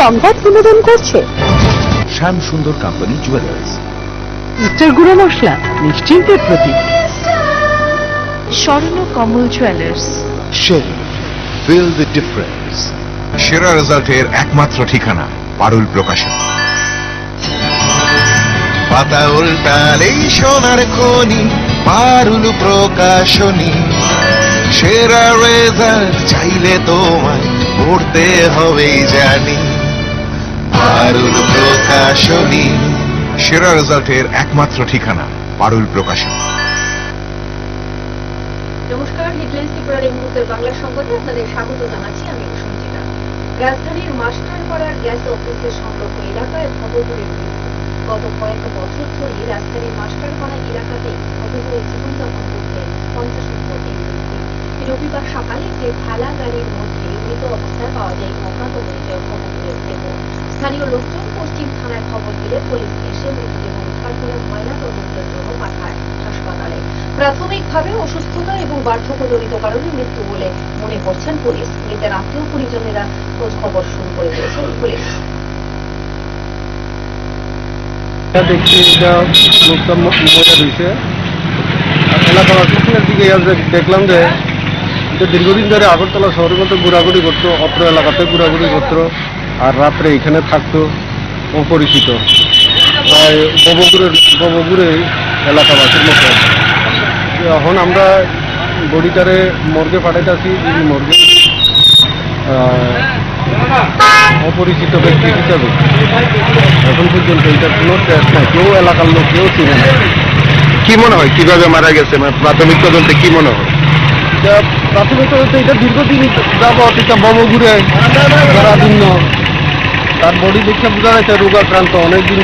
সংবাদ বিনোদন করছে শ্যাম সুন্দর কোম্পানি জুয়েলার্স। উত্তর গুঁড়ো মশলা নিশ্চিন্তের প্রতীক। স্বর্ণ কমল জুয়েলার্স। শেরি, ফিল দ্য ডিফারেন্স। সেরা রেজাল্টের একমাত্র ঠিকানা পারুল প্রকাশন। পাতা উল্টালেই সোনার খনি পারুল প্রকাশনী। সেরা রেজাল্ট চাইলে তোমায় পড়তে হবেই জানি পারুল প্রকাশনী। সেরা রেজাল্টের একমাত্র ঠিকানা পারুল প্রকাশন। নমস্কার, হেডলাইন্স ত্রিপুরার এই মুহূর্তের বাংলা সংবাদে আপনাদের স্বাগত জানাচ্ছি। আমি সঞ্চিতা। রাজধানীর মাস্টারপাড়ার গ্যাস অফিসের সংলগ্ন এলাকায় ভবঘুরে মৃত্যু। গত কয়েক বছর ধরে রাজধানীর মাস্টারপাড়া এলাকাতেই ভবঘুরে জীবনযাপন করতেন 50 এই ব্যক্তি। রবিবার সকালে একটি ঠেলা গাড়ির মধ্যে মৃত অবস্থায় পাওয়া যায় অজ্ঞাত পরিচয় ভবঘুরের দেহ। স্থানীয় লোকজন পশ্চিম থানায় খবর দিলে পুলিশ এসে মৃতদেহ উদ্ধার করে ময়নাতদন্তের জন্য পাঠায় হাসপাতালে। প্রাথমিকভাবে অসুস্থতা এবং বার্ধক্যজনিত কারণে মৃত্যু বলে মনে করছেন পুলিশ। মৃতের আত্মীয় পরিজনেরা খোঁজ খবর শুরু করে দিয়েছেন পুলিশ। দেখছি এটা লোকটা মজা দিয়েছে এলাকাবাসীর দিকে দেখলাম যে এটা দীর্ঘদিন ধরে আগরতলা শহরের মধ্যে ঘোরাঘুরি করতো, অত্র এলাকাতে ঘোরাঘুরি করতো, আর রাত্রে এখানে থাকতো অপরিচিত, প্রায় ববগুড়ে এলাকাবাসীর মতো। এখন আমরা বডিটারে মর্গে পাঠাইতেছি, মর্গে অপরিচিত ব্যক্তি হিসাবে এখন পর্যন্ত এটার কোনো টেস্ট নাই, কেউ এলাকার লোক কেউ চিনে না। কি মনে হয় কিভাবে মারা গেছে? প্রাথমিক তদন্তে কি মনে হয়? প্রাথমিক তদন্তে এটা দীর্ঘদিন যাবৎ এটা ববগুড়ে জরাজীর্ণ, তার বডি দেখে বোঝা যাচ্ছে রোগাক্রান্ত, অনেকদিন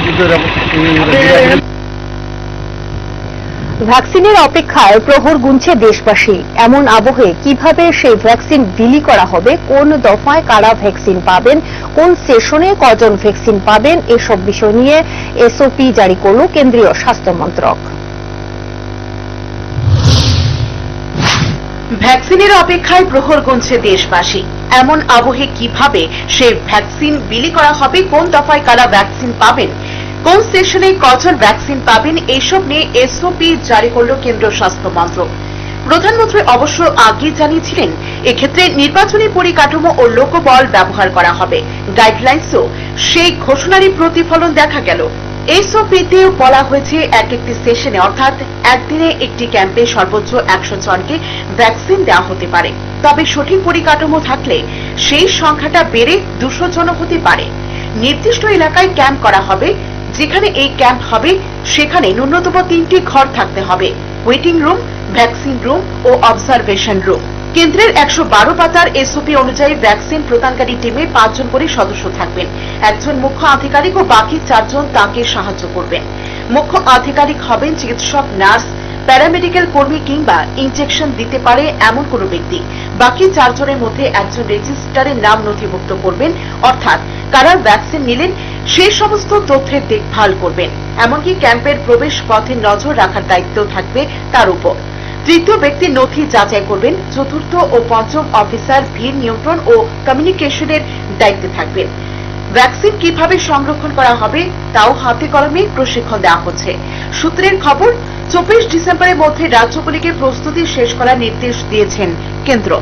ভ্যাকসিনের অপেক্ষায় প্রহর গুনছে দেশবাসী। এমন আবহে কিভাবে সেই ভ্যাকসিন বিলি করা হবে, কোন দফায় কারা ভ্যাকসিন পাবেন, কোন সেশনে কজন ভ্যাকসিন পাবেন, এসব বিষয় নিয়ে এসওপি জারি করল কেন্দ্রীয় স্বাস্থ্য মন্ত্রক। ভ্যাকসিনের অপেক্ষায় প্রহর গুনছে দেশবাসী। এমন আবহে কিভাবে সেই ভ্যাকসিন বিলি করা হবে, কোন দফায় কারা ভ্যাকসিন পাবেন, কোন সেশনে কজন ভ্যাকসিন পাবেন, এসব নিয়ে এসওপি জারি করল কেন্দ্রীয় স্বাস্থ্য মন্ত্রক। প্রধানমন্ত্রী অবশ্য আগেই জানিয়েছিলেন এক্ষেত্রে নির্বাচনী পরিকাঠামো ও লোকবল ব্যবহার করা হবে। গাইডলাইন্সও সেই ঘোষণারই প্রতিফলন দেখা গেল। এসওপিতেও বলা হয়েছে একটি সেশনে অর্থাৎ একদিনে একটি ক্যাম্পে সর্বোচ্চ 100 জনকে ভ্যাকসিন দেওয়া হতে পারে। তবে সঠিক পরিকাঠামো থাকলে সেই সংখ্যাটা বেড়ে 200 জন হতে পারে। নির্দিষ্ট এলাকায় ক্যাম্প করা হবে। যেখানে এই ক্যাম্প হবে সেখানে ন্যূনতম 3টি ঘর থাকতে হবে: ওয়েটিং রুম, ভ্যাকসিন রুম ও অবজারভেশন রুম। কেন্দ্রের 112 পাতার এসওপি অনুযায়ী ভ্যাকসিন প্রদানকারী টিমে 5 জন করে সদস্য থাকবেন। একজন মুখ্য আধিকারিক ও বাকি 4 জন তাকে সাহায্য করবেন। মুখ্য আধিকারিক হবেন চিকিৎসক, নার্স, প্যারামেডিক্যাল কর্মী কিংবা ইনজেকশন দিতে পারে এমন কোন ব্যক্তি। বাকি 4 জনের মধ্যে একজন রেজিস্টারে নাম নথিভুক্ত করবেন, অর্থাৎ কারা ভ্যাকসিন নিলেন সেই সমস্ত তথ্যের দেখভাল করবেন। এমনকি ক্যাম্পের প্রবেশ পথে নজর রাখার দায়িত্ব থাকবে তার উপর। তৃতীয় ব্যক্তি নথি যাচাই করবেন। চতুর্থ ও পঞ্চম অফিসার ভিড় নিয়ন্ত্রণ ও কমিউনিকেশনের দায়িত্বে থাকবেন। ভ্যাকসিন কিভাবে সংরক্ষণ করা হবে তাও হাতে কলমে প্রশিক্ষণ দেওয়া হচ্ছে। সূত্রের খবর, 24 ডিসেম্বরের মধ্যে রাজ্যগুলিকে প্রস্তুতি শেষ করার নির্দেশ দিয়েছেন কেন্দ্র।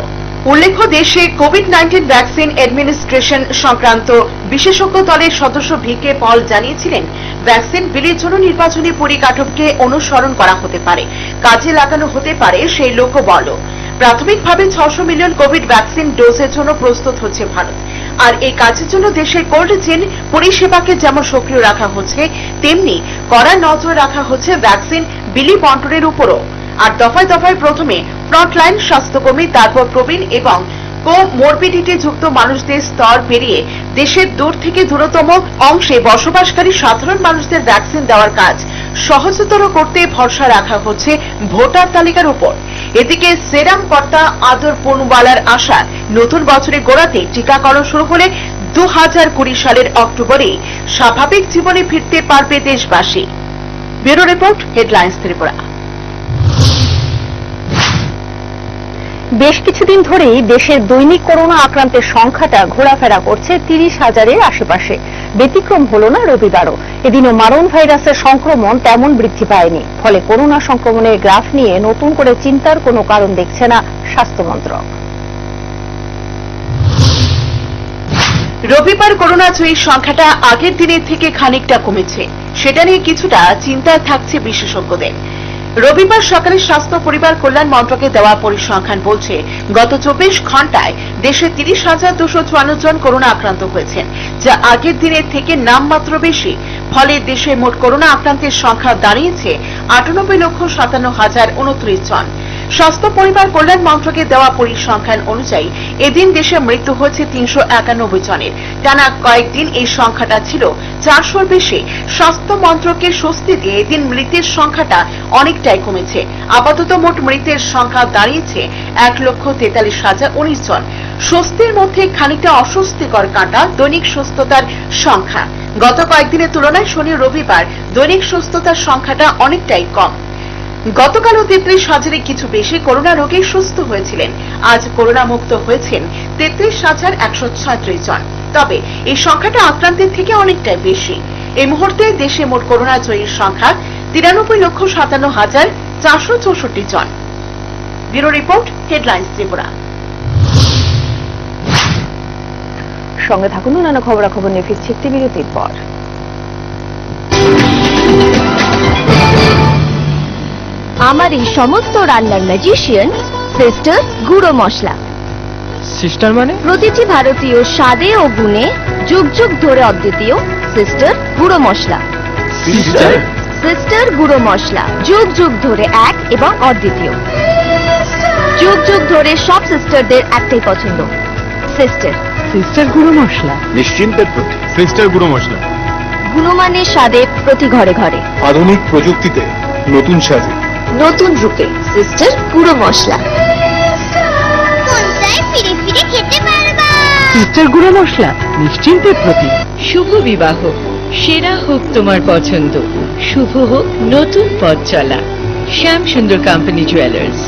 উল্লেখ্য, দেশে কোভিড-19 ভ্যাকসিন অ্যাডমিনিস্ট্রেশন সংক্রান্ত বিশেষজ্ঞ দলের সদস্য ভিকে পল জানিয়েছিলেন ভ্যাকসিন বিলির জন্য নির্বাচনী পরিকাঠামোকে অনুসরণ করা হতে পারে, কাজে লাগানো হতে পারে সেই লোকবলও। প্রাথমিকভাবে 600 মিলিয়ন কোভিড ভ্যাকসিন ডোজের জন্য প্রস্তুত হচ্ছে ভারত। আর এই কাজের জন্য দেশের কোল্ড চেইন পরিষেবাকে যেমন সক্রিয় রাখা হচ্ছে, তেমনি কড়া নজর রাখা হচ্ছে ভ্যাকসিন বিলি বন্টনের উপরও। আর দফায় দফায় প্রথমে ফ্রন্টলাইন স্বাস্থ্যকর্মী, তারপর প্রবীণ এবং কোমরবিডিটি যুক্ত মানুষদের স্তর পেরিয়ে দেশের দূর থেকে দূরতম অংশে বসবাসকারী সাধারণ মানুষদের ভ্যাকসিন দেওয়ার কাজ সহজতর করতে ভরসা রাখা হচ্ছে ভোটার তালিকার উপর। এদিকে সেরাম কর্তা আদর পুনওয়ালার আশা, নতুন বছরের গোড়াতে টিকাকরণ শুরু হলে 2020 সালের অক্টোবরে স্বাভাবিক জীবনে ফিরতে পারবে দেশবাসী। Bureau report, headlines Tripura. বেশ কিছুদিন ধরেই দেশের দৈনিক করোনা আক্রান্তের সংখ্যাটা ঘোরাফেরা করছে 30,000-এর আশেপাশে। ব্যতিক্রম হলো না রবিবারও। এদিনও মারণ ভাইরাসের সংক্রমণ তেমন বৃদ্ধি পায়নি। ফলে করোনা সংক্রমণের গ্রাফ নিয়ে নতুন করে চিন্তার কোনো কারণ দেখছে না স্বাস্থ্য মন্ত্রক। রবিবার করোনা জয়ীর সংখ্যাটা আগের দিনের থেকে খানিকটা কমেছে, সেটা নিয়ে কিছুটা চিন্তায় থাকছে বিশেষজ্ঞদের। রবিবার সকালে স্বাস্থ্য পরিবার কল্যাণ মন্ত্রকের দেওয়া পরিসংখ্যান বলছে, গত 24 ঘন্টায় দেশে 30,254 জন করোনা আক্রান্ত হয়েছেন, যা আগের দিনের থেকে নামমাত্র বেশি। ফলে দেশে মোট করোনা আক্রান্তের সংখ্যা দাঁড়িয়েছে 98,57,029 জন। স্বাস্থ্য পরিবার কল্যাণ মন্ত্রকের দেওয়া পরিসংখ্যান অনুযায়ী এদিন দেশে মৃত্যু হয়েছে 391 জনের। টানা কয়েকদিন এই সংখ্যাটা ছিল 400-র বেশি। স্বাস্থ্য মন্ত্রকের স্বস্তি দিয়ে এদিন মৃতের সংখ্যাটা অনেকটাই কমেছে। আপাতত মোট মৃতের সংখ্যা দাঁড়িয়েছে 1,43,019 জন। স্বস্তির মধ্যে খানিকটা অস্বস্তিকর কাটা দৈনিক সুস্থতার সংখ্যা। গত কয়েকদিনের তুলনায় শনি রবিবার দৈনিক সুস্থতার সংখ্যাটা অনেকটাই কম। গতকালও 33,000-এর কিছু বেশি করোনা রোগী সুস্থ হয়েছিলেন। আজ করোনা মুক্ত হয়েছেন 33,136 জন। তবে এই সংখ্যাটা আক্রান্তের থেকে অনেকটাই বেশি। এই মুহূর্তে দেশে মোট করোনা জয়ীর সংখ্যা 93,57,464 জন। Bureau report, headlines Tripura. সঙ্গে থাকুন, নানা খবরাখবর নিয়ে ফিরছি একটি বিরতির পর। আমার এই সমস্ত রান্নার ম্যাজিশিয়ান সিস্টার গুঁড়ো মশলা। সিস্টার মানে? প্রতিটি ভারতীয় স্বাদে ও গুণে যুগ যুগ ধরে অদ্বিতীয় সিস্টার গুঁড়ো মশলা। সিস্টার গুঁড়ো মশলা যুগ যুগ ধরে এক এবং অদ্বিতীয়। যুগ যুগ ধরে সব সিস্টারদের একটাই পছন্দ, সিস্টার। সিস্টার গুঁড়ো মশলা নিশ্চিন্তের প্রতি। সিস্টার গুঁড়ো মশলা গুণমানের স্বাদে প্রতি ঘরে ঘরে, আধুনিক প্রযুক্তিতে নতুন স্বাদে, নতুন রূপে সিস্টার গুঁড়ো মশলা। ফিরে ফিরে খেতে পারবা। সিস্টার গুঁড়ো মশলা নিশ্চিন্তের প্রতি। শুভ বিবাহ, সেরা হোক তোমার পছন্দ, শুভ হোক নতুন পথ চলা। শ্যাম সুন্দর কোম্পানি জুয়েলার্স।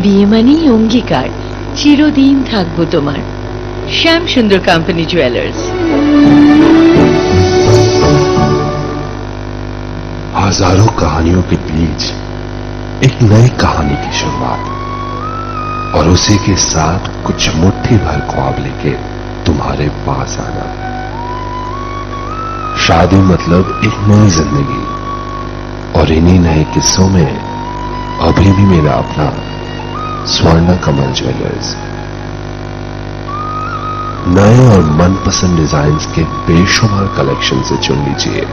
বিয়ে মানেই অঙ্গীকার, চিরদিন থাকবো তোমার। Shyam Sundar company jewellers. हजारों कहानियों के बीच एक नई कहानी की शुरुआत, और उसी के साथ कुछ मुट्ठी भर ख्वाब लेके तुम्हारे पास आना। शादी मतलब एक नई जिंदगी, और इन्हीं नए किस्सों में अभी भी मेरा अपना स्वर्ण कमल ज्वेलर्स। नए और मनपसंद डिजाइन्स के बेशुमार कलेक्शन से चुन लीजिए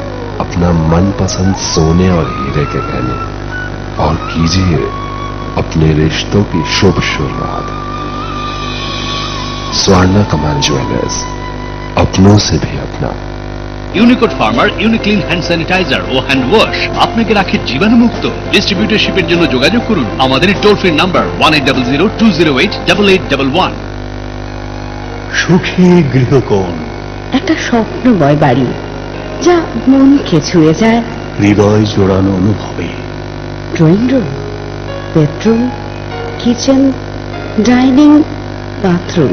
अपना मनपसंद सोने और हीरे के गहने, और कीजिए अपने रिश्तों की शुभ शुरुआत। स्वर्ण कमल ज्वेलर्स, अपनों से भी अपना। ইউনিকোড ফার্মার ইউনিক্লিন হ্যান্ড স্যানিটাইজার ও হ্যান্ড ওয়াশ আপনাকে রাখে জীবাণুমুক্ত। ডিস্ট্রিবিউটরশিপের জন্য যোগাযোগ করুন আমাদের টোল ফ্রি নাম্বার 1800-208-8811। সুখী গৃহকোণ, একটা স্বপ্নময় বাড়ি যা মনকে ছুঁয়ে যায়। হৃদয় জোড়ানো অনুভবে drawing room, bedroom, kitchen, dining, bathroom,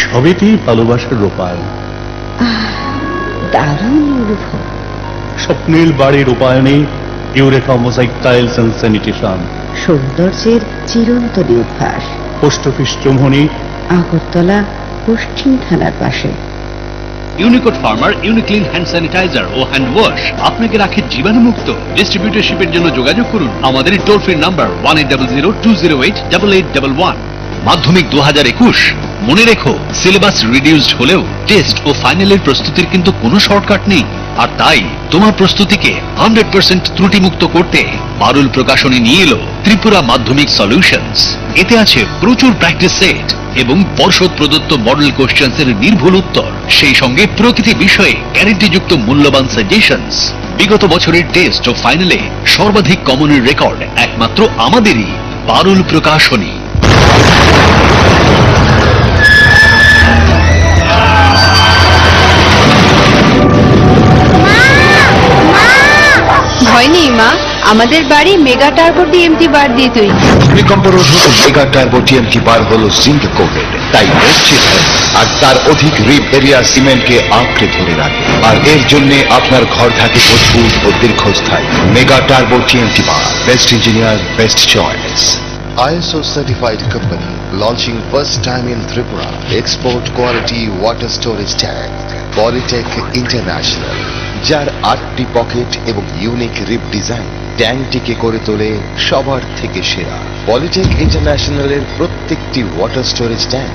সবেতেই ভালোবাসার রূপায়ণ। দারুণ অনুভব। স্বপ্নের বাড়ির রূপায়ণে Eureka mosaic tiles and sanitation. সৌন্দর্যের চিরন্তনী উদ্ভাস। পোস্ট অফিস চৌমুহনী, আগরতলা পশ্চিম থানার পাশে। ইউনিকোড ফার্মার ইউনিক্লিন হ্যান্ড স্যানিটাইজার ও হ্যান্ড ওয়াশ আপনাকে রাখে জীবাণুমুক্ত। ডিস্ট্রিবিউটরশিপের জন্য যোগাযোগ করুন আমাদের টোল ফ্রি নাম্বার 1800-208-8811। মাধ্যমিক 2021, মনে রেখো সিলেবাস রিডিউসড হলেও টেস্ট ও ফাইনালের প্রস্তুতির কিন্তু কোনো শর্টকাট নেই। আর তাই তোমার প্রস্তুতিকে 100% ত্রুটিমুক্ত করতে পারুল প্রকাশনী নিয়ে এলো ত্রিপুরা মাধ্যমিক সলিউশনস। এতে আছে প্রচুর প্র্যাকটিস সেট এবং পর্ষদ প্রদত্ত মডেল কোশ্চেন্স এর নির্ভুল উত্তর, সেই সঙ্গে প্রতিটি বিষয়ে গ্যারান্টিযুক্ত মূল্যবান সাজেশনস। বিগত বছরের টেস্ট ও ফাইনালে সর্বাধিক কমনের রেকর্ড একমাত্র আমাদেরই, পারুল প্রকাশনী। ভয় নেই মা, আমাদের বাড়ি মেগা টার্বো টিএমটি বার দিয়ে তৈরি। ভূমিকম্প রোধক মেগা টার্বো টিএমটি বার হলো জিঙ্ক কোটেড, তাই নিশ্চিত হয় আর তার অধিক রিপ এরিয়া সিমেন্টকে আঁকড়ে ধরে রাখে, আর এর জন্য আপনার ঘর থাকে মজবুত ও দীর্ঘস্থায়ী। Mega turbo TMT bar, best engineer, best choice. ISO certified company launching first time in Tripura export quality water storage tank Polytech International, যার 8টি পকেট এবং ইউনিক রিপ ডিজাইন ট্যাঙ্কটিকে করে তোলে সবার থেকে সেরা। পলিটেক ইন্টারন্যাশনালের প্রত্যেকটি water storage tank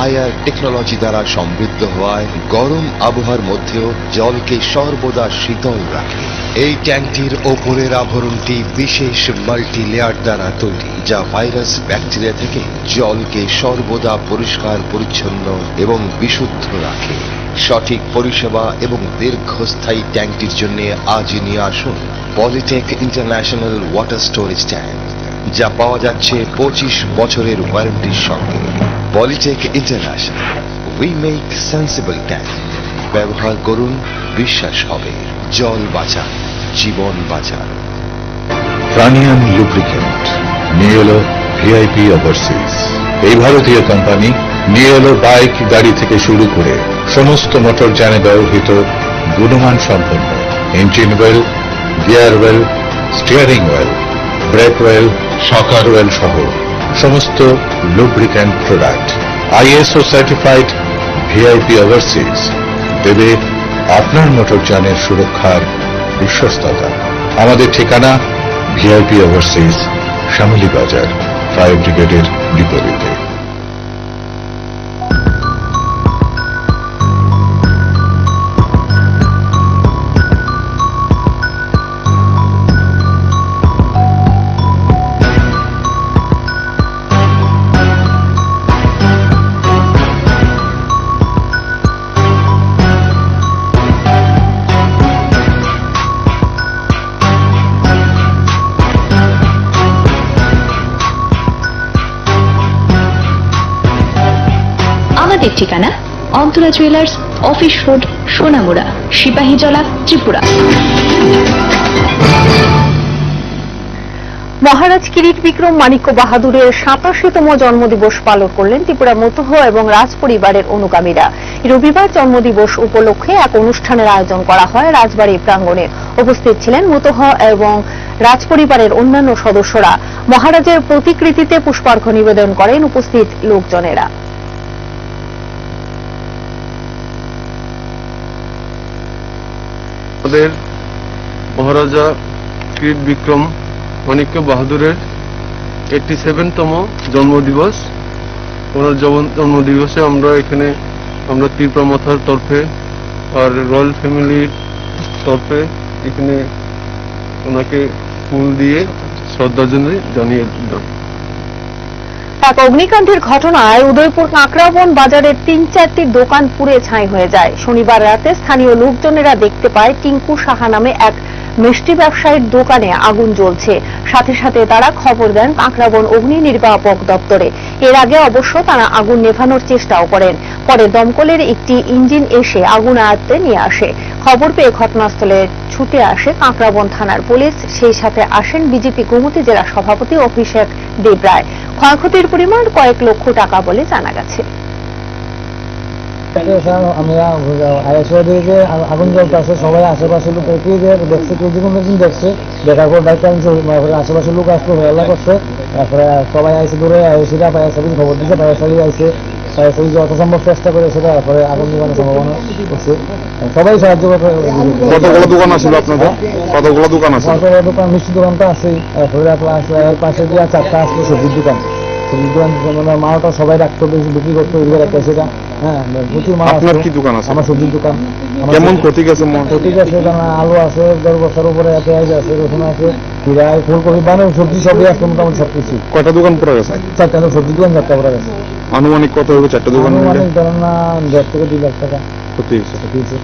IR technology দ্বারা সমৃদ্ধ হওয়ায় গরম আবহাওয়ার মধ্যেও জলকে সর্বদা শীতল রাখে। এই ট্যাঙ্কটির ওপরের আবরণটি বিশেষ মাল্টি লেয়ার দ্বারা তৈরি, যা ভাইরাস ব্যাকটেরিয়া থেকে জলকে সর্বদা পরিষ্কার পরিচ্ছন্ন এবং বিশুদ্ধ রাখে। সঠিক পরিষেবা এবং দীর্ঘস্থায়ী ট্যাঙ্কটির জন্য আজই নিয়ে আসুন Polytec international water storage tank, যা পাওয়া যাচ্ছে 25 বছরের ওয়ারেন্টির সঙ্গে। Polytec international, we make sensible tank. ব্যবহার করুন, বিশ্বাস হবে। জল বাঁচান, জীবন বাঁচান। প্রাণিয়ান লুব্রিকেন্ট নিয়ে এলো ভিআইপি ওভারসিজ। এই ভারতীয় কোম্পানি নিয়ে এলো বাইক, গাড়ি থেকে শুরু করে সমস্ত মোটরযানে ব্যবহৃত গুণমান সম্পন্ন engine well, gear well, steering well, break well, শকার well সহ সমস্ত lubricant product. ISO certified VIP overseas দেবে আপনার মোটরযানের সুরক্ষার বিশ্বস্ততা। আমাদের ঠিকানা ভিআইপি ওভারসিজ, শ্যামলী বাজার, ফায়ার ব্রিগেডের বিপরীতে। আমাদের ঠিকানা Antara jewellers, office road, Sonamura, Sepahijala, Tripura. Maharaj Kirit Bikram Manikya বাহাদুরের 87তম জন্মদিবস পালন করলেন ত্রিপুরা মতুহ এবং রাজ পরিবারের অনুগামীরা। রবিবার জন্মদিবস উপলক্ষে এক অনুষ্ঠানের আয়োজন করা হয় রাজবাড়ী প্রাঙ্গণে। উপস্থিত ছিলেন মতুহ এবং রাজ পরিবারের অন্যান্য সদস্যরা। মহারাজের প্রতিকৃতিতে পুষ্পার্ঘ্য নিবেদন করেন উপস্থিত লোকজনেরা। আমাদের মহারাজা কিরিট বিক্রম মাণিক্য বাহাদুরের 87তম জন্মদিবস। ওনার জন্মদিবসে আমরা এখানে ত্রিপুরা মথার তরফে আর রয়্যাল ফ্যামিলির তরফে এখানে ওনাকে ফুল দিয়ে শ্রদ্ধাঞ্জলি জানিয়ে দিলাম। এক অগ্নিকাণ্ডের ঘটনায় উদয়পুর কাঁকড়াবন বাজারের 3-4টি দোকান পুড়ে ছাই হয়ে যায়। শনিবার রাতে স্থানীয় লোকজনেরা দেখতে পায় টিঙ্কু সাহা নামে এক মিষ্টি ব্যবসায়ীর দোকানে আগুন জ্বলছে। সাথে সাথে তারা খবর দেন কাঁকড়াবন অগ্নি নির্বাপক দপ্তরে। এর আগে অবশ্য তারা আগুন নেভানোর চেষ্টাও করেন। পরে দমকলের একটি ইঞ্জিন এসে আগুন আয়ত্তে নিয়ে আসে। খবর পেয়ে ঘটনাস্থলে ছুটে আসে কাঁকড়াবন থানার পুলিশ। সেই সাথে আসেন বিজেপি গোমতী জেলা সভাপতি অভিষেক দেবরায়। ক্ষয়ক্ষতির পরিমাণ কয়েক লক্ষ টাকা বলে জানা গেছে। আমরা আইএসও দিয়েছে আগুন জ্বলতেছে, সবাই আশেপাশে লোক দেখছে, কেউ যেদিন দেখছে, দেখার পর বাইক আশেপাশে লোক আসলো, হেলা করছে। তারপরে সবাই আইসে দূরে আইসিরা ফায়ার সার্ভিস খবর দিচ্ছে, ফায়ার সার্ভিস আইসে, ফায়ার সার্ভিস যত সম্ভব চেষ্টা করেছে, তারপরে আগুন নিবানোর সম্ভাবনা করছে। সবাই সাহায্য করতে। কতগুলো দোকান আছিল আপনাদের? কতগুলো দোকান আছে? কতগুলো দোকান, মিষ্টি দোকান তো আছেই, তারপরে এর পাশে দিয়ে 4টা আসলো সবজির দোকান। সবজির দোকান মালটা সবাই রাখতো, বিক্রি করতো, এদিকে রাখতো সেটা। হ্যাঁ, প্রচুর মাল। আপনার কি দোকান আছে? আমার সবজির দোকান। কেমন ক্ষতি গেছে? ক্ষতি গেছে, আলু আছে, 10 বছর উপরে পেঁয়াজ আছে, রসুন আছে, খিরাই, ফুলকপি, বানো সবজি সবই আছে, মোটামুটি সবকিছু। কয়টা দোকান পড়ে গেছে? 4টা সবজির দোকান, 4টা পড়ে গেছে। আনুমানিক কত হবে 4টা দোকান? আনুমানিক ধরেন না 1.5 থেকে 2 লাখ টাকা ক্ষতি হয়েছে।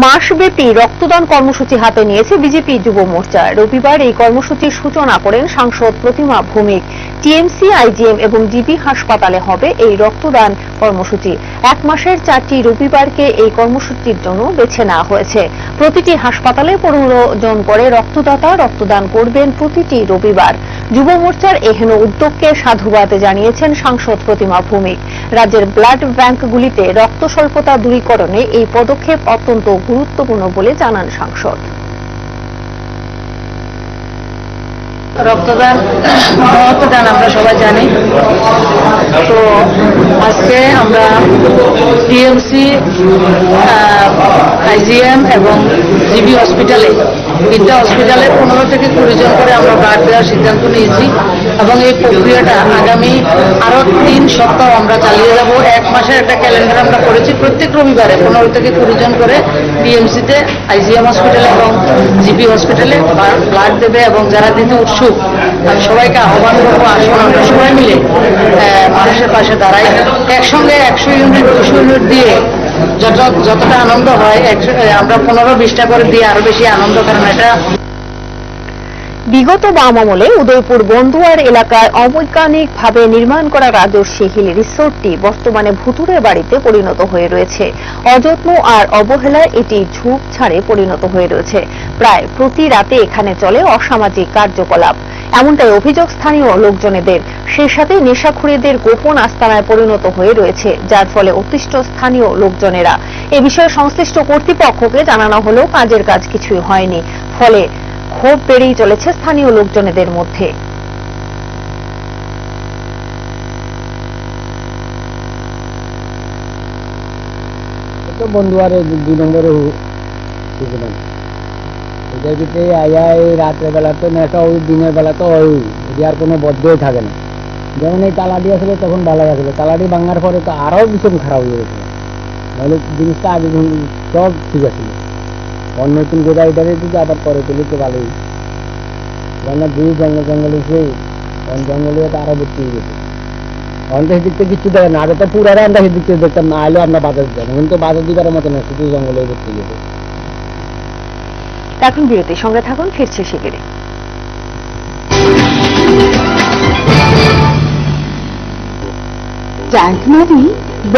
মাসব্যাপী রক্তদান কর্মসূচি হাতে নিয়েছে বিজেপি যুব মোর্চা। রবিবার এই কর্মসূচির সূচনা করেন সাংসদ প্রতিমা ভৌমিক। টিএমসি, আইজিএম এবং জিবি হাসপাতালে হবে এই রক্তদান কর্মসূচি। 1 মাসের 4টি রবিবারকে এই কর্মসূচির জন্য বেছে নেওয়া হয়েছে। প্রতিটি হাসপাতালে 15 জন করে রক্তদাতা রক্তদান করবেন প্রতিটি রবিবার। যুব মোর্চার এহেন উদ্যোগকে সাধুবাদ জানিয়েছেন সাংসদ প্রতিমা ভৌমিক। রাজ্যের ব্লাড ব্যাংকগুলিতে রক্ত স্বল্পতা দূরীকরণে এই পদক্ষেপ অত্যন্ত গুরুত্বপূর্ণ বলে জানান সাংসদ। রক্তদান মহত্বদান আমরা সবাই জানি। তো আজকে আমরা টিএমসি, আইজিএম এবং জিবি হসপিটালে, তিনটা হসপিটালে 15 থেকে 20 জন করে আমরা ব্লাড দেওয়ার সিদ্ধান্ত নিয়েছি এবং এই প্রক্রিয়াটা আগামী আরো 3 সপ্তাহ আমরা চালিয়ে যাব। 1 মাসের একটা ক্যালেন্ডার আমরা করেছি, প্রত্যেক রবিবারে 15 থেকে 20 জন করে টিএমসিতে, আইজিএম হসপিটালে এবং জিবি হসপিটালে ব্লাড দেবে। এবং যারা দিতে উৎসুক আমি সবাইকে আহ্বান করবো, আসুন আমরা সবাই মিলে মানুষের পাশে দাঁড়াই। একসঙ্গে 100 ইউনিট 200 ইউনিট দিয়ে যতটা আনন্দ হয়, আমরা 15-20টা করে দিয়ে আরো বেশি আনন্দ, কারণ এটা বিগত বাম আমলে উদয়পুর বন্দুয়ার এলাকায় অবৈজ্ঞানিকভাবে নির্মাণ করা রাজর্ষি হিল রিসোর্টটি বর্তমানে ভুতুড়ে বাড়িতে পরিণত হয়ে রয়েছে। অযত্ন আর অবহেলায় এটি ঝোপঝাড়ে পরিণত হয়ে রয়েছে। প্রায় প্রতি রাতে এখানে চলে অসামাজিক কার্যকলাপ, এমনটাই অভিযোগ স্থানীয় লোকজনেদের। সেই সাথে নেশাখুরিদের গোপন আস্তানায় পরিণত হয়ে রয়েছে, যার ফলে অতিষ্ঠ স্থানীয় লোকজনেরা। এ বিষয়ে সংশ্লিষ্ট কর্তৃপক্ষকে জানানো হলেও কাজের কাজ কিছুই হয়নি, ফলে ক্ষোভ বেড়েই চলেছে স্থানীয় লোকজনেদের মধ্যে। বন্ধুয়ারে 2 নম্বরে এটার ভিতরে আয়া এই রাত্রে বেলা তো নেশা ওই, দিনের বেলা তো ওই, এটি আর কোনো বদ্ধই থাকে না। যেমন এই তালাটি আসলে তখন ভালো আসলে, তালাটি ভাঙার পরে তো আরো ভীষণ খারাপ হয়ে গেছিল। নাহলে জিনিসটা আগে সব ঠিক আছিল। অন্য নতুন গোদা এটারে যদি আবার করে তুলি তো ভালোই, কেননা 2 জঙ্গল হয়েছে, জঙ্গলে তো আরো ভর্তি হয়ে গেছে। অন্ত সেদিক থেকে কিছু দেখে না, আগে তো পুরারে আমরা সেদিক থেকে দেখতাম, না হলেও আমরা বাজার দিতাম, কিন্তু বাজার দিবার মতো না, শুধু জঙ্গলে ভর্তি গেছে। এখন বিরতির সঙ্গে থাকুন, ফিরছে শিগগিরই। ট্যাঙ্ক মানে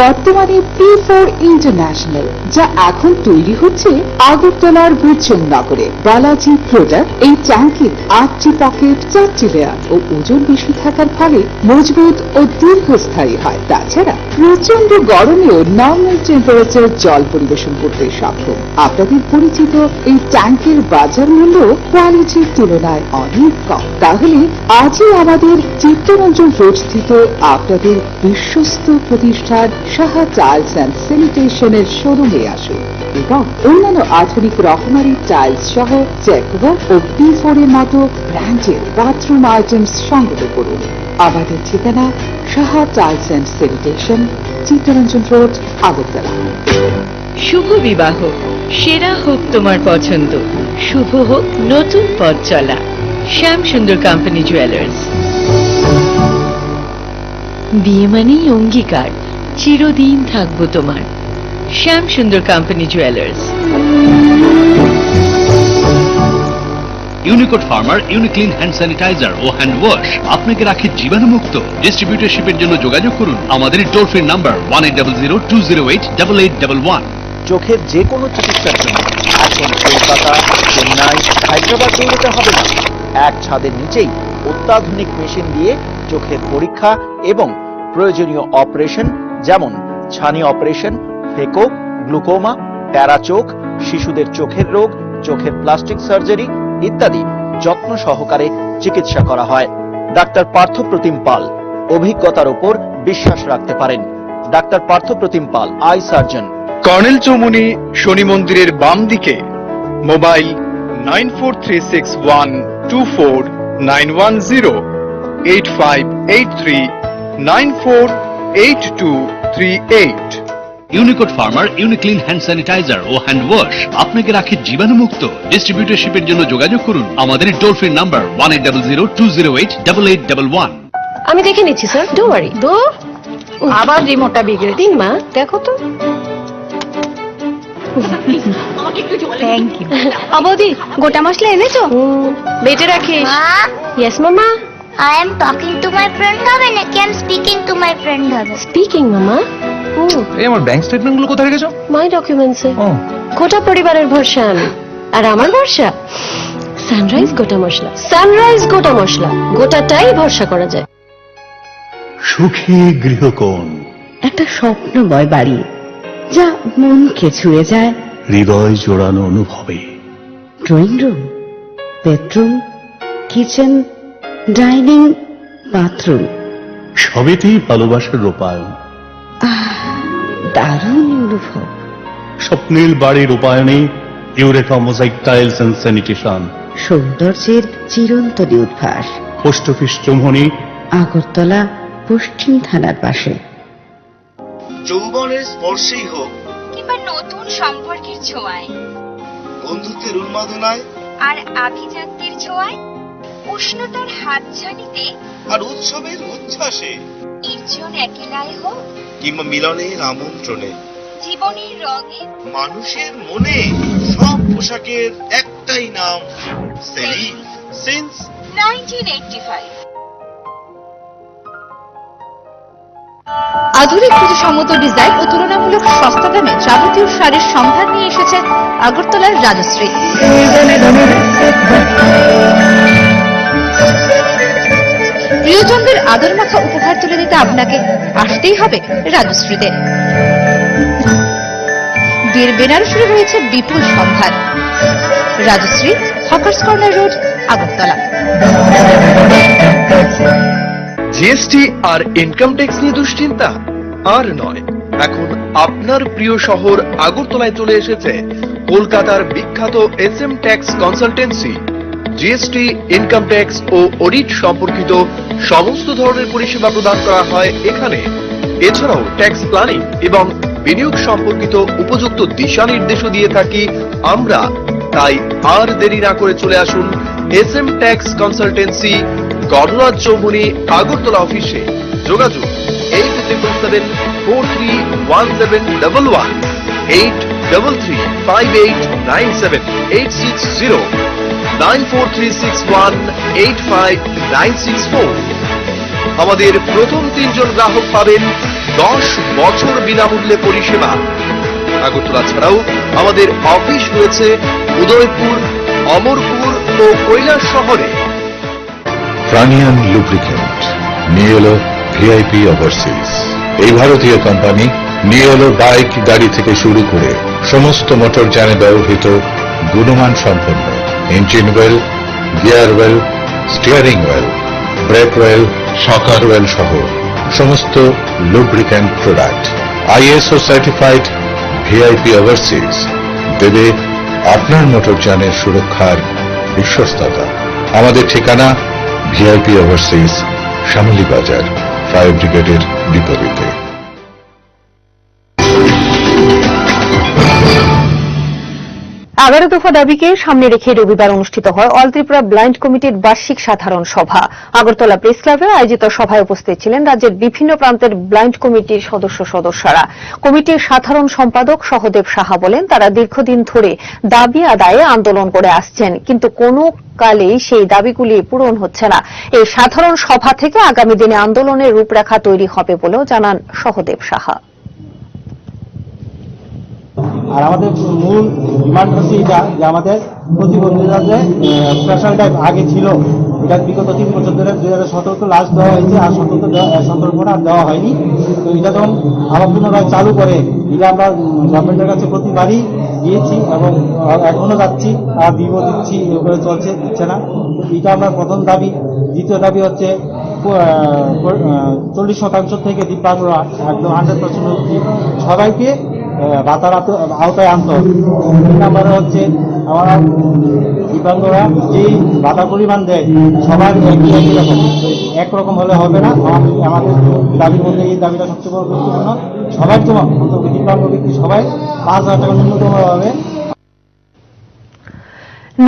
বর্তমানে P4 ইন্টারন্যাশনাল, যা এখন তৈরি হচ্ছে আগরতলার বুদ্ধিনগরে। বালাজি প্রোডাক্ট এই ট্যাঙ্কের 8টি পকেট, 4টি লেয়ার ও ওজন বেশি থাকার ফলে মজবুত ও দীর্ঘস্থায়ী হয়। তাছাড়া প্রচন্ড গরমেও নর্মাল টেম্পারেচার জল পরিবেশন করতে সক্ষম। আপনাদের পরিচিত এই ট্যাঙ্কের বাজার মূল্য কোয়ালিটির তুলনায় অনেক কম। তাহলে আজই আমাদের চিত্তরঞ্জন রোড স্থিত আপনাদের বিশ্বস্ত প্রতিষ্ঠান সাহা টাইলস অ্যান্ড স্যানিটেশনের শোরুমে আসুন এবং অন্যান্য আধুনিক রকমারি টাইলস সহ জ্যাকুয়ার ও P4 এর মতো ব্র্যান্ডের বাথরুম আইটেমস সংগ্রহ করুন। আমাদের ঠিকানা Saha tiles and sanitation, Chittaranjan road, Agartala. শুভ বিবাহ, সেরা হোক তোমার পছন্দ, শুভ হোক নতুন পথ চলা। শ্যাম সুন্দর কোম্পানি জুয়েলার্স। বিয়ে মানেই অঙ্গীকার, চিরদিন থাকবো তোমার। Shyam Sundar company jewellers. Unicode ফার্মার ইউনিক্লিন হ্যান্ড স্যানিটাইজার ও হ্যান্ড ওয়াশ আপনাকে রাখে জীবাণুমুক্ত। ডিস্ট্রিবিউটরশিপের জন্য যোগাযোগ করুন আমাদের টোল ফ্রি নাম্বার 1800-208-8811। চোখের যে কোনো চিকিৎসার জন্য এখন কলকাতা, চেন্নাই, হায়দ্রাবাদ দৌড়তে হবে না। এক ছাদের নিচেই অত্যাধুনিক মেশিন দিয়ে চোখের পরীক্ষা এবং প্রয়োজনীয় অপারেশন, যেমন ছানি অপারেশন, ফেকো, গ্লুকোমা, প্যারা চোখ, শিশুদের চোখের রোগ, চোখের প্লাস্টিক সার্জারি ইত্যাদি যত্ন সহকারে চিকিৎসা করা হয়। ডাক্তার পার্থ প্রতিম পাল, অভিজ্ঞতার উপর বিশ্বাস রাখতে পারেন। Doctor Partha Pratim Pal, eye surgeon, colonel Chowmuhani Shani মন্দিরের বাম দিকে। মোবাইল 9436124910, 8583948238। ইউনিকোড ফার্মার ইউনিক্লিন হ্যান্ড স্যানিটাইজার ও হ্যান্ড ওয়াশ আপনাকে রাখে জীবাণুমুক্ত। ডিস্ট্রিবিউটরশিপের জন্য যোগাযোগ করুন আমাদের টোল ফ্রি নাম্বার 1800-208-8811। আমি দেখে নিচ্ছি স্যার, ডোন্ট ওয়ারি। আবার রিমোটটা বিগড়ে দিন মা, দেখো তো। Thank you. বৌদি, গোটা মশলা এনেছো? বেটে রাখিস। ইয়েস মামা। I am talking to my friend হবে নাকি I am speaking to my friend হবে? স্পিকিং মামা। এই আমার ব্যাংক স্টেটমেন্টগুলো কোথায় রেখেছো? মাই ডকুমেন্টসে। ও গোটা পরিবারের ভরসা আমি, আর আমার ভরসা সানরাইজ গোটা মশলা। সানরাইজ গোটা মশলা, গোটাটাই ভরসা করা যায়। সুখী গৃহকোণ, একটা স্বপ্নময় বাড়ি যা মনকে ছুঁয়ে যায়। হৃদয় জোড়ানো অনুভবে, drawing room, bedroom, kitchen, dining, bathroom, সবেতেই ভালোবাসার রূপায়ণ। দারুণ অনুভব। স্বপ্নের বাড়ির রূপায়ণে Eureka mosaic tiles and sanitation, সৌন্দর্যের চিরন্তনী উদ্ভাস। পোস্ট অফিস চৌমনি, আগরতলা পশ্চিম থানার পাশে। যৌবনের স্পর্শেই হোক কিংবা নতুন সম্পর্কের ছোঁয়ায়, বন্ধুত্বের উন্মাদনায় আর আভিজাত্যের ছোঁয়ায়, উষ্ণতার হাতছানিতে আর উৎসবের উচ্ছ্বাসে, নির্জন একেলায় হোক কিংবা মিলনের আমন্ত্রণে, জীবনের রঙে, মানুষের মনে, সব পোশাকের একটাই নাম, সেলিম। সিন্স 1985। আধুনিক প্রযুক্তিসম্মত ডিজাইন ও তুলনামূলক সস্তা দামে যাবতীয় শাড়ির সম্ভার নিয়ে এসেছে আগরতলার রাজশ্রী। প্রিয়জনদের আদর মাখা উপহার তুলে দিতে আপনাকে আসতেই হবে রাজশ্রীতে। বিয়ের বেনারসিতে রয়েছে বিপুল সম্ভার। Rajshree, hawkers corner road, Agartala. GST আর ইনকাম ট্যাক্স নিয়ে দুশ্চিন্তা আর নয়। এখন আপনার প্রিয় শহর আগরতলায় চলে এসেছে কলকাতার বিখ্যাত SM tax consultancy. GST, income tax ও অডিট সম্পর্কিত সমস্ত ধরনের পরিষেবা প্রদান করা হয় এখানে। এছাড়াও ট্যাক্স প্ল্যানিং এবং বিনিয়োগ সম্পর্কিত উপযুক্ত দিশা নির্দেশও দিয়ে থাকি আমরা। তাই আর দেরি না করে চলে আসুন SM tax consultancy, Ganaraj Chowmuhani, Agartala অফিসে। যোগাযোগ 8337431711, 8335897860, 9436185964। আমাদের প্রথম 3 জন গ্রাহক পাবেন 10 বছর বিনামূল্যে পরিষেবা। আগরতলা ছাড়াও আমাদের অফিস রয়েছে উদয়পুর, অমরপুর ও কৈলাস শহরে। প্রাণিয়ান লুব্রিক্যান্ট নিয়ে এলো ভিআইপি ওভারসিজ। এই ভারতীয় কোম্পানি নিয়ে এলো বাইক, গাড়ি থেকে শুরু করে সমস্ত মোটর যানে ব্যবহৃত গুণমান সম্পন্ন engine well, gear well, steering well, break well, শকার well সহ সমস্ত lubricant product. ISO certified VIP overseas দেবে আপনার মোটর যানের সুরক্ষার বিশ্বস্ততা। আমাদের ঠিকানা ভিআইপি ওভারসিজ, শ্যামলী বাজার, ফায়ার ব্রিগেডের বিপরীতে। 11 দফা দাবিকে সামনে রেখে রবিবার অনুষ্ঠিত হয় অল ত্রিপুরা ব্লাইন্ড কমিটির বার্ষিক সাধারণ সভা। আগরতলা প্রেস ক্লাবে আয়োজিত সভায় উপস্থিত ছিলেন রাজ্যের বিভিন্ন প্রান্তের ব্লাইন্ড কমিটির সদস্যরা। কমিটির সাধারণ সম্পাদক সহদেব সাহা বলেন, তারা দীর্ঘদিন ধরে দাবি আদায়ে আন্দোলন করে আসছেন, কিন্তু কোনো কালেই সেই দাবিগুলি পূরণ হচ্ছে না। এই সাধারণ সভা থেকে আগামী দিনে আন্দোলনের রূপরেখা তৈরি হবে বলেও জানান সহদেব সাহা। আর আমাদের মূল ডিমান্ড হচ্ছে এটা যে আমাদের প্রতিবন্ধীরা যে স্পেশাল টাইপ আগে ছিল, এটা বিগত 3 বছর ধরে 2017 লাস্ট দেওয়া হয়েছে, আর 17 আর দেওয়া হয়নি। তো এটা যখন আবার পুনরায় চালু করে, এটা আমরা গভর্নমেন্টের কাছে প্রতিবারই দিয়েছি এবং এখনো যাচ্ছি, আর বিবো দিচ্ছি, এগুলো দিচ্ছে না। এটা আমরা প্রথম দাবি। দ্বিতীয় দাবি হচ্ছে 40% থেকে দিব্যাঙ্গরা একদম 100% সবাইকে ভাতার আওতায় আনতে হবে। 3 নম্বরে হচ্ছে আমরা দিব্যাঙ্গরা যেই ভাতার পরিমাণ দেয় সবার একরকম হলে হবে না। আমাদের দাবির মধ্যে এই দাবিটা সবচেয়ে বড় গুরুত্বপূর্ণ। সবার জন্য দিব্যাঙ্গ ব্যক্তি সবাই 5,000 টাকা ন্যূনতম হবে।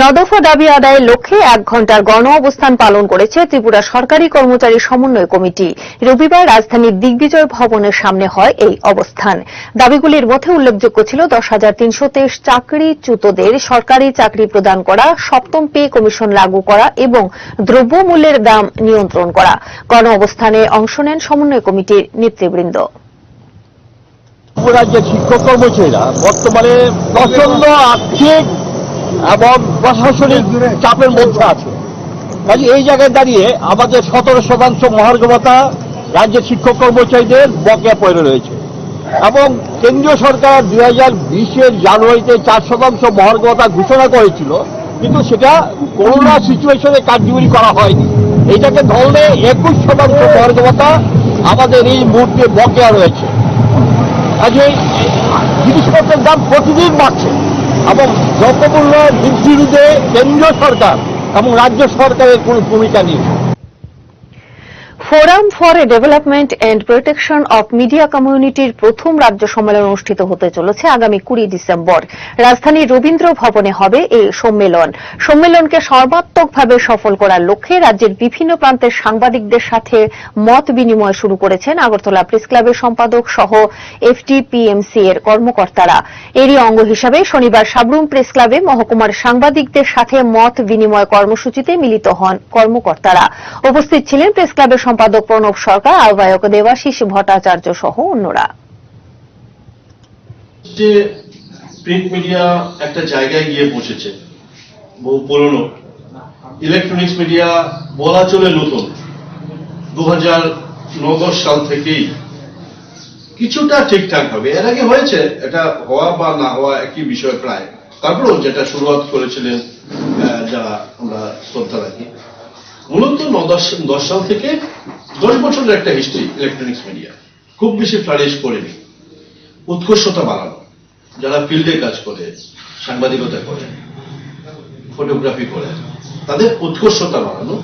9 দফা দাবি আদায়ের লক্ষ্যে 1 ঘণ্টার গণ অবস্থান পালন করেছে ত্রিপুরা সরকারি কর্মচারী সমন্বয় কমিটি। রবিবার রাজধানীর দিগ্বিজয় ভবনের সামনে হয় এই অবস্থান। দাবিগুলির মধ্যে উল্লেখযোগ্য ছিল 10,323 চাকরিচ্যুতদের সরকারি চাকরি প্রদান করা, 7ম পে কমিশন লাগু করা এবং দ্রব্যমূল্যের দাম নিয়ন্ত্রণ করা। গণ অবস্থানে অংশ নেন সমন্বয় কমিটির নেতৃবৃন্দ। রাজ্যের শিক্ষক কর্মচারীরা বর্তমানে প্রচন্ড আর্থিক এবং প্রশাসনিক চাপের মধ্যে আছে। কাজে এই জায়গায় দাঁড়িয়ে আমাদের 17% মহার্ঘ ভাতা রাজ্যের শিক্ষক কর্মচারীদের বকেয়া পড়ে রয়েছে এবং কেন্দ্রীয় সরকার 2020-এর জানুয়ারিতে 4% মহার্ঘ ভাতা ঘোষণা করেছিল, কিন্তু সেটা করোনা সিচুয়েশনে কার্যকরী করা হয়নি। এইটাকে ধরলে 21% মহার্ঘ ভাতা আমাদের এই মুহূর্তে বকেয়া রয়েছে। কাজে জিনিসপত্রের দাম প্রতিদিন বাড়ছে এবং দ্রব্যমূল্য বৃদ্ধিতে কেন্দ্রীয় সরকার এবং রাজ্য সরকারের কোনো ভূমিকা নেই। Forum for development and protection of media কমিউনিটির প্রথম রাজ্য সম্মেলন অনুষ্ঠিত হতে চলেছে আগামী 20 ডিসেম্বর। রাজধানীর রবীন্দ্র ভবনে হবে এই সম্মেলনকে সর্বাত্মকভাবে সফল করার লক্ষ্যে রাজ্যের বিভিন্ন প্রান্তের সাংবাদিকদের সাথে মত বিনিময় শুরু করেছেন আগরতলা প্রেস ক্লাবের সম্পাদক সহ এফটিপিএমসি এর কর্মকর্তারা। এরই অঙ্গ হিসাবে শনিবার সাবরুম প্রেস ক্লাবে মহকুমার সাংবাদিকদের সাথে মত বিনিময় কর্মসূচিতে মিলিত হন কর্মকর্তারা। উপস্থিত ছিলেন প্রেস ক্লাবের সম্পাদক প্রণব সরকার, আহ্বায়ক দেবাশিস ভট্টাচার্য সহ অন্যরা। যে প্রিন্ট মিডিয়া একটা জায়গায় গিয়ে পৌঁছেছে, বহু পুরনো ইলেকট্রনিক্স মিডিয়া বলা চলে নতুন 2009 সাল থেকেই কিছুটা ঠিকঠাক হবে। এর আগে হয়েছে, এটা হওয়া বা না হওয়া একই বিষয় প্রায়। তারপরেও যেটা শুরুয়াত করেছিলেন যারা আমরা শ্রদ্ধা রাখি, মূলত 10 সাল থেকে 10 বছরের একটা হিস্ট্রি ইলেকট্রনিক্স মিডিয়া খুব বেশি ফ্লারিশ করেনি। উৎকর্ষতা বাড়ানো, যারা ফিল্ডে কাজ করে, সাংবাদিকতা করে, ফটোগ্রাফি করে, তাদের উৎকর্ষতা বাড়ানো।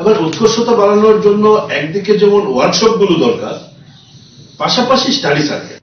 এবার উৎকর্ষতা বাড়ানোর জন্য একদিকে যেমন ওয়ার্কশপ গুলো দরকার, পাশাপাশি স্টাডি সার্কেল